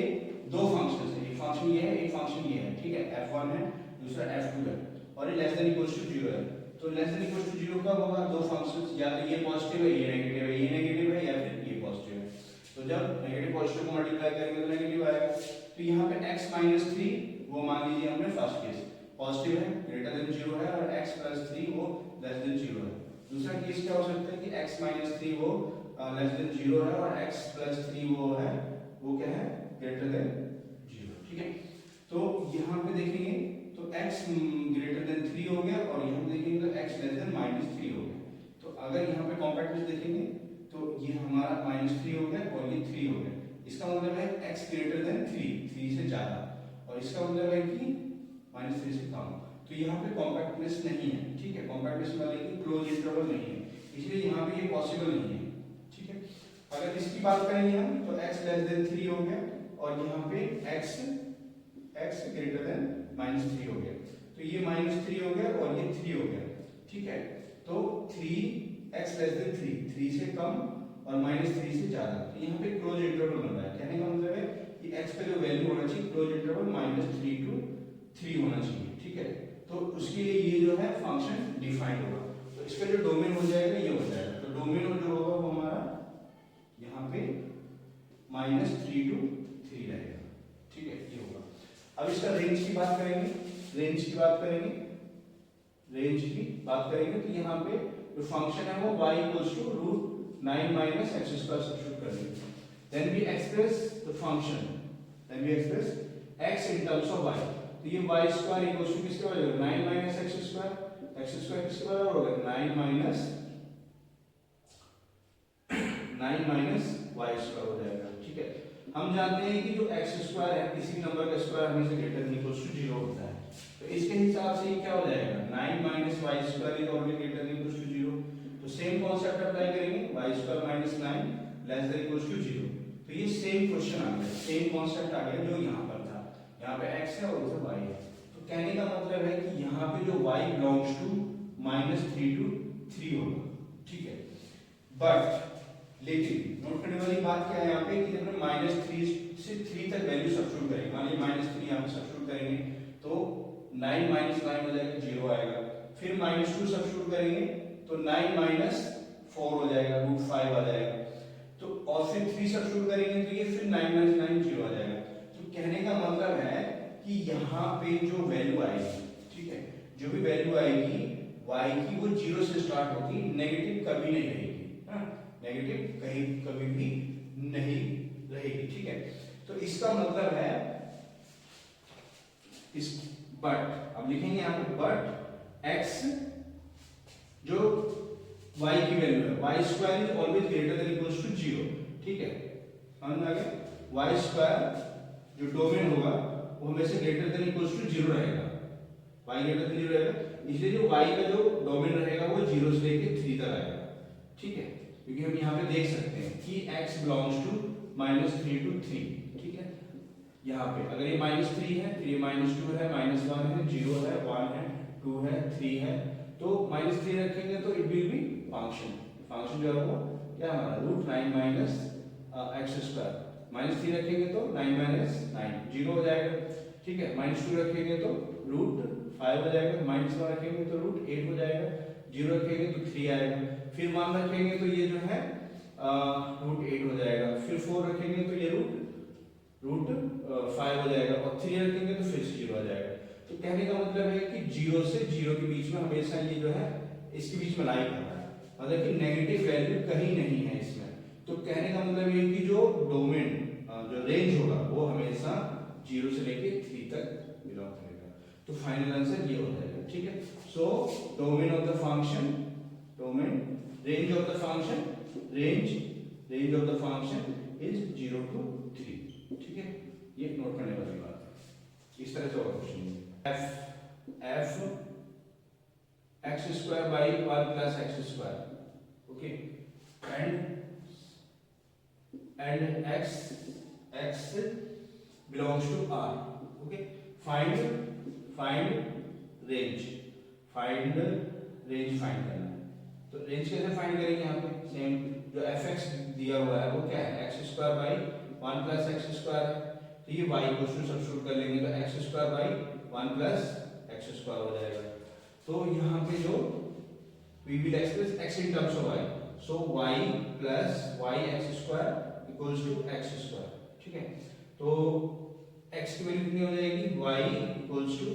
दो फंक्शंस है, एक फंक्शन ये है, एक फंक्शन ये है, ठीक है, f1 है, दूसरा f2 है, और ये लेस देन इक्वल्स टू 0 है। तो लेस देन इक्वल्स टू 0 कब होगा? दो फंक्शंस, या तो ये पॉजिटिव है, ये नेगेटिव है, ये नेगेटिव है, या फिर ये पॉजिटिव है। तो जब नेगेटिव पॉजिटिव को मल्टीप्लाई करेंगे तो नेगेटिव आएगा। तो यहाँ पे x माइनस 3 वो मान लीजिए हमने फर्स्ट केस पॉजिटिव है, ग्रेटर देन 0 है, और x प्लस 3 वो लेस देन 0 है। दूसरा केस क्या हो सकता है कि x माइनस 3 वो लेस देन 0 है, और x प्लस 3 वो है, वो क्या है, ग्रेटर देन 0, ठीक है। तो यहाँ पे देखेंगे तो x ग्रेटर देन 3 हो गया, और यहाँ पे देखेंगे तो x लेस देन माइनस 3 हो गया। तो अगर यहाँ पे कॉम्पैक्टनेस देखेंगे तो ये हमारा -3 हो गया और ये 3 हो गया। इसका मतलब है x ग्रेटर देन 3 से ज्यादा, और इसका मतलब है कि -3 से कम। तो यहाँ पे कॉम्पैक्टनेस नहीं है, ठीक है, कॉम्पैक्टनेस वाले की क्लोज इंटरवल नहीं है, इसलिए यहाँ पे ये पॉसिबल नहीं है, ठीक है। अगर इसकी बात करेंगे हम तो x लेस देन 3 हो गया, और यहाँ पे x ग्रेटर देन -3 हो गया। तो ये -3 हो गया और ये 3 हो गया, ठीक है। तो 3x लेस देन 3 से कम और -3 से ज्यादा, तो यहाँ पे क्लोज इंटरवल बन रहा है। कहने का मतलब है कि x का जो वैल्यू होना चाहिए क्लोज इंटरवल -3 to 3 होना चाहिए, ठीक है। तो उसके लिए ये जो है फंक्शन डिफाइंड होगा। तो इसका जो डोमेन हो जाएगा ये हो जाएगा। तो डोमेन जो होगा वो हमारा यहाँ पे -3 to 3 रहेगा, ठीक है, ये होगा। अब इसका रेंज की बात करेंगे, रेंज की बात करेंगे तो यहाँ पे जो फंक्शन है वो y equals to √9 minus x square substitute कर देंगे। Then we express the function, then we express x in terms of y। तो ये y स्क्वायर इक्वल्स टू किसके बराबर होगा? 9 माइनस x स्क्वायर किसके बराबर होगा? 9 माइनस y स्क्वायर हो जाएगा, ठीक है। हम जानते हैं कि जो x स्क्वायर है किसी भी नंबर का स्क्वायर हमेशा ग्रेटर देन इक्वल्स टू 0 होता है। तो इसके हिसाब से ये क्या हो जाएगा? 9 minus y square is always greater than equals to 0। तो सेम कॉन्सेप्ट अप्लाई करेंगे, y square minus 9 less than equals to 0। तो ये सेम क्वेश्चन आ गया, सेम कॉन्सेप्ट आ गया जो यहाँ पर था। यहाँ पे x है और उधर y है। तो कहने का मतलब है कि यहाँ पे जो y बिलोंग्स टू -3 to 3 होगा, ठीक है। बट लेकिन नोट करने वाली बात क्या है यहाँ पे कि जब हम -3 से 3 तक वैल्यू सब्स्टिट्यूट करेंगे, मान लीजिए -3 यहाँ पे सब्स्टिट्यूट करेंगे तो 9 माइनस 9 हो जाएगा, 0 आएगा। फिर -2 सब्स्टिट्यूट करेंगे तो 9 माइनस 4 हो जाएगा, √5 आ जाएगा। तो और फिर 3 सब्स्टिट्यूट करेंगे तो ये फिर 9 माइनस 9 0 आ जाएगा। तो कहने का मतलब है कि यहाँ पे जो वैल्यू आएगी, ठीक है, जो भी वैल्यू आएगी y की वो 0 से स्टार्ट होगी, नेगेटिव कभी नहीं रहेगी, हाँ, नेगेटिव कहीं कभी भी नहीं रहेगी, ठीक है। तो इसका मतलब है इस बट, अब लिखेंगे यहाँ पे बट x जो y की वैल्यू है, y square is always greater than equals to 0, ठीक है, समझ में आ गया। y स्क्वायर जो डोमेन होगा वो हमेशा ग्रेटर देन इक्वल्स टू 0 रहेगा, y ग्रेटर देन 0 रहेगा, इसलिए जो y का जो डोमेन रहेगा वो 0 से लेके 3 तक आएगा, ठीक है। क्योंकि हम यहाँ पे देख सकते हैं कि x बिलोंग्स टू -3 to 3, ठीक है। यहाँ पे अगर ये -3 है, फिर ये -2 है, -1 है, 0 है, 1 है, 2 है, 3 है, तो -3 रखेंगे तो इट विल बी फंक्शन जो है वो क्या हमारा √9 माइनस x स्क्वायर। -3 रखेंगे तो 9 माइनस 9 0 हो जाएगा, ठीक है। -2 रखेंगे तो √5 हो जाएगा, -1 रखेंगे तो √8 हो जाएगा, 0 रखेंगे तो 3 आएगा, फिर 1 रखेंगे तो ये जो है √8 हो जाएगा, फिर 4 रखेंगे तो ये √5 हो जाएगा, और 3 रखेंगे तो फिर 0 आ जाएगा। तो कहने का मतलब है कि 0 से 0 के बीच में हमेशा ये जो है इसके बीच में लाई कर रहा है, मतलब कि नेगेटिव वैल्यू कहीं नहीं है इसमें। तो कहने का मतलब ये कि जो डोमेन जो रेंज होगा वो हमेशा 0 से लेके 3 तक बिलोंग करेगा। तो फाइनल आंसर ये हो जाएगा, ठीक है। So domain of the function, domain range of the function, range of the function is 0 to 3, ठीक है। ये नोट करने वाली बात है। इस तरह से और question f x square by 1 plus x square, okay, and x belongs to R, okay, find range find करना है। तो रेंज कैसे फाइंड करेंगे यहाँ पे? सेम जो fx दिया हुआ है वो क्या है x square by 1 plus x square है, तो ये y को सब्स्टिट्यूट कर लेंगे तो x square by 1 plus x square हो जाएगा। तो यहाँ पे जो we will express x in terms of y, so y plus y x square equals to x square, ठीक है। तो x की वैल्यू कितनी हो जाएगी y equals to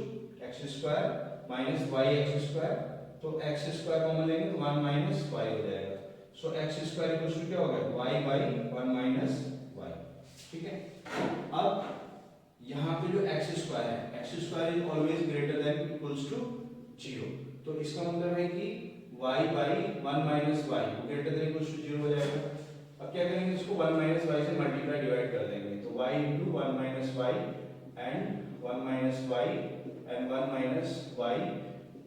x square minus y x square, तो x square कॉमन लेंगे तो 1 minus y हो जाएगा, so x square equals to क्या हो गया y by 1 minus y, ठीक है। अब यहाँ पे जो x square है x square is always greater than equals to 0, तो इसका मतलब है कि y by 1 minus y greater than equals to 0 हो जाएगा। अब क्या करेंगे इसको 1 minus y से मल्टीप्लाई डिवाइड कर देंगे, तो y into 1 minus y and 1 minus y and 1 minus y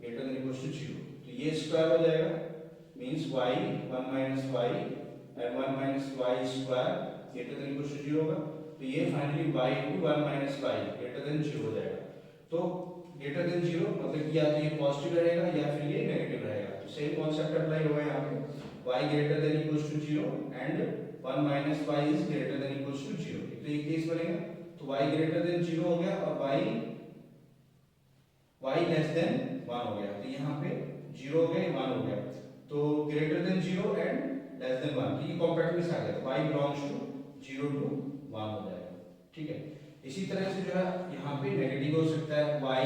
greater than equals to 0, तो ये स्क्वायर हो जाएगा means y 1 minus y and 1 minus y square greater than equals to 0 होगा, तो ये finally y into 1 minus y greater than 0 हो जाएगा। तो ग्रेटर देन 0 मतलब या तो ये पॉजिटिव रहेगा या फिर ये नेगेटिव रहेगा, तो सेम कॉन्सेप्ट अप्लाई होगा यहाँ पे y greater than equals to 0 and 1 minus y is greater than equals to 0, तो ये केस बनेगा, तो y ग्रेटर देन 0 हो गया और y लेस देन 1 हो गया, तो यहाँ पे 0 हो गया 1 हो गया, तो greater than 0 and less than 1, तो ये कॉम्पैक्टनेस आ गया, तो y बिलोंग्स टू 0 to 1 हो जाएगा, ठीक है। इसी तरह से जो है यहाँ पे नेगेटिव हो सकता है y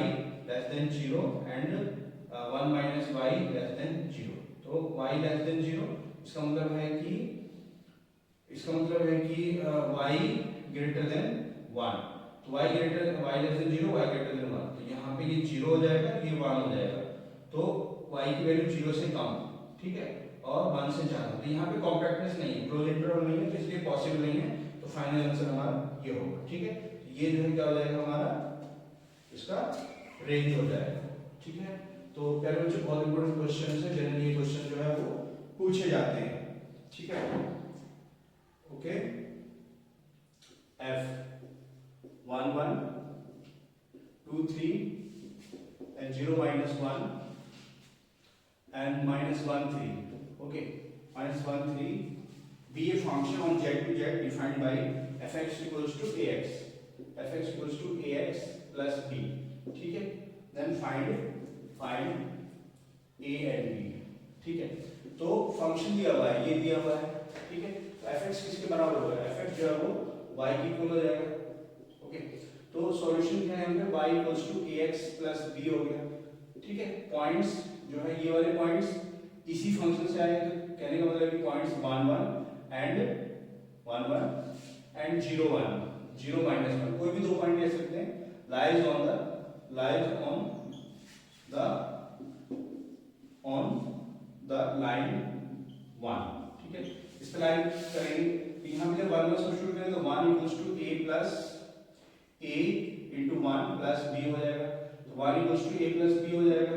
less than 0 and 1 minus y less than 0, तो y लेस देन 0 इसका मतलब है कि y ग्रेटर देन 1, तो y less than 0 y greater then 1, तो यहाँ पे ये 0 हो जाएगा ये 1 हो जाएगा, तो y की वैल्यू 0 से कम, ठीक है, और 1 से ज्यादा, तो यहाँ पे कॉम्पैक्टनेस नहीं है, क्लोज इंटरवल नहीं है, तो इसलिए पॉसिबल नहीं है, तो फाइनल आंसर हमारा ये होगा, ठीक है। ये जो है क्या हो जाएगा हमारा इसका रेंज हो जाएगा, ठीक है। तो प्यारे बच्चों बहुत इंपॉर्टेंट क्वेश्चन है, जनरली ये क्वेश्चन जो है वो पूछे जाते हैं, ठीक है। Okay, f 1 1 2 3 and 0 minus 1 and minus 1 3, okay, minus 1 3 be a function on z to z defined by fx equals to ax, fx equals to ax plus b, ठीक है। then find a and b, ठीक है। तो function दिया हुआ है, ये दिया हुआ है, ठीक है, तो fx किसके बराबर होगा, fx जो है वो y की इक्वल हो जाएगा, ओके। तो सॉल्यूशन क्या है हमें y equals to ax plus b हो गया, ठीक है। पॉइंट्स जो है ये वाले पॉइंट्स इसी फंक्शन से आए, तो कहने का मतलब कि पॉइंट्स 1 1 एंड 0 1 0 माइनस 1 कोई भी दो पॉइंट ले सकते हैं, लाइज ऑन द लाइन 1, ठीक है। इस पे लाइन करेंगे, तो यहाँ पे जब 1 1 सब्स्टिट्यूट करें तो 1 equals to a plus a into 1 plus b हो जाएगा, तो 1 equals to a plus b हो जाएगा,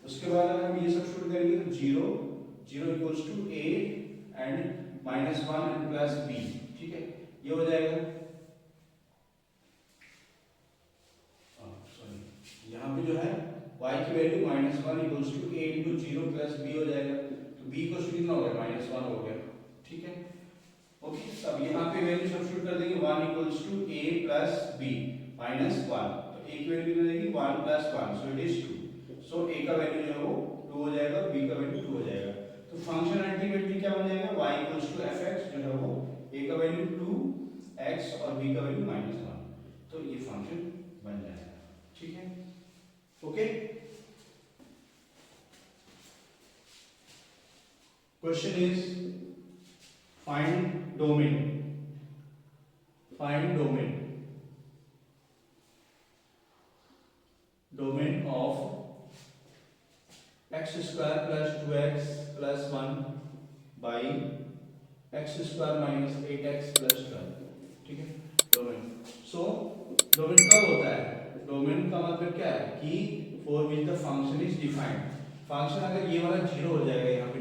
उसके बाद अगर हम ये सब्स्टिट्यूट करेंगे तो 0 equals to a and minus 1 and plus b, ठीक है, ये हो जाएगा। यहाँ पे जो है y की value -1 equals to a into 0 plus b हो जाएगा, तो b इक्वल्स टू कितना हो गया -1 हो गया, ठीक है, ओके। अब यहाँ पे वैल्यू सब्स्टिट्यूट कर देंगे 1 equals to a plus b -1, तो a की वैल्यू कितनी रहेगी 1 plus 1, so it is 2, so a का वैल्यू जो है वो 2 हो जाएगा, b का वैल्यू 2 हो जाएगा, तो फंक्शन अल्टीमेटली क्या बन जाएगा y इक्वल्स टू fx जो है वो a का वैल्यू 2x और b का वैल्यू -1, तो ये फंक्शन बन जाएगा, ठीक है, okay. Question is find domain of x square plus 2x plus 1 by x square minus 8x plus 12, ठीक है, डोमेन। सो डोमेन कब होता है, डोमेन का मतलब क्या है कि for which the function is defined, function अगर ये वाला 0 हो जाएगा यहाँ पे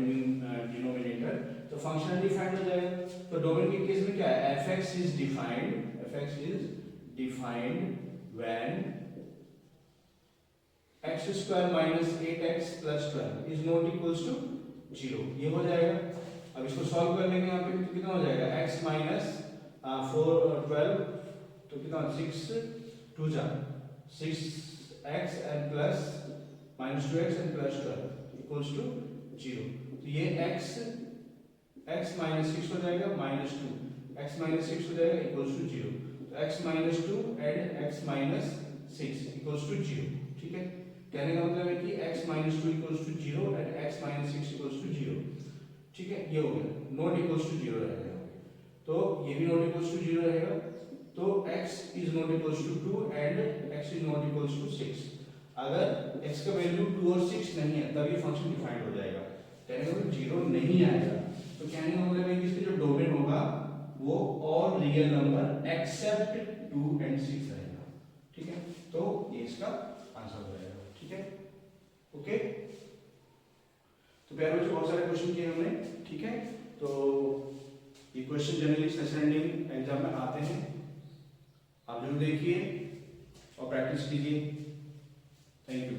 डिनोमिनेटर, तो फंक्शन डिफाइंड हो जाएगा, तो डोमेन के केस में क्या है, fx is defined when x square minus 8x plus 12 is not equals to 0, ये हो जाएगा, अब इसको सॉल्व कर लेंगे यहाँ पे तो कितना हो जाएगा x माइनस 4 12 तो कितना 6 2 जा 6x and plus minus 2x and plus 12 equals to 0। तो ये x माइनस 6 हो जाएगा माइनस 2 x माइनस 6 हो जाएगा इक्वल्स टू 0। तो x minus 2 and x minus 6 equals to 0। ठीक है, कहने का मतलब है कि x minus 2 equals to 0 and x minus 6 equals to 0। ठीक है, ये हो गया, नॉट इक्वल्स टू 0 रहेगा। तो ये भी नॉट इक्वल्स टू 0 रहेगा। तो x is not equals to 2 and x is not equals to 6। अगर x का वैल्यू 2 और 6 नहीं है तब ये फंक्शन डिफाइंड हो जाएगा, कहने का मतलब 0 नहीं आएगा। तो कहने का मतलब है कि इसका जो डोमेन होगा वो all real number except 2 and 6 रहेगा। ठीक है, तो ये इसका आंसर हो जाएगा। ठीक है, ओके। तो प्यारे बच्चों बहुत सारे क्वेश्चन किए हमने। ठीक है, तो ये question generally session ending exam में आते हैं, आप जरूर देखिए और प्रैक्टिस कीजिए। Thank you.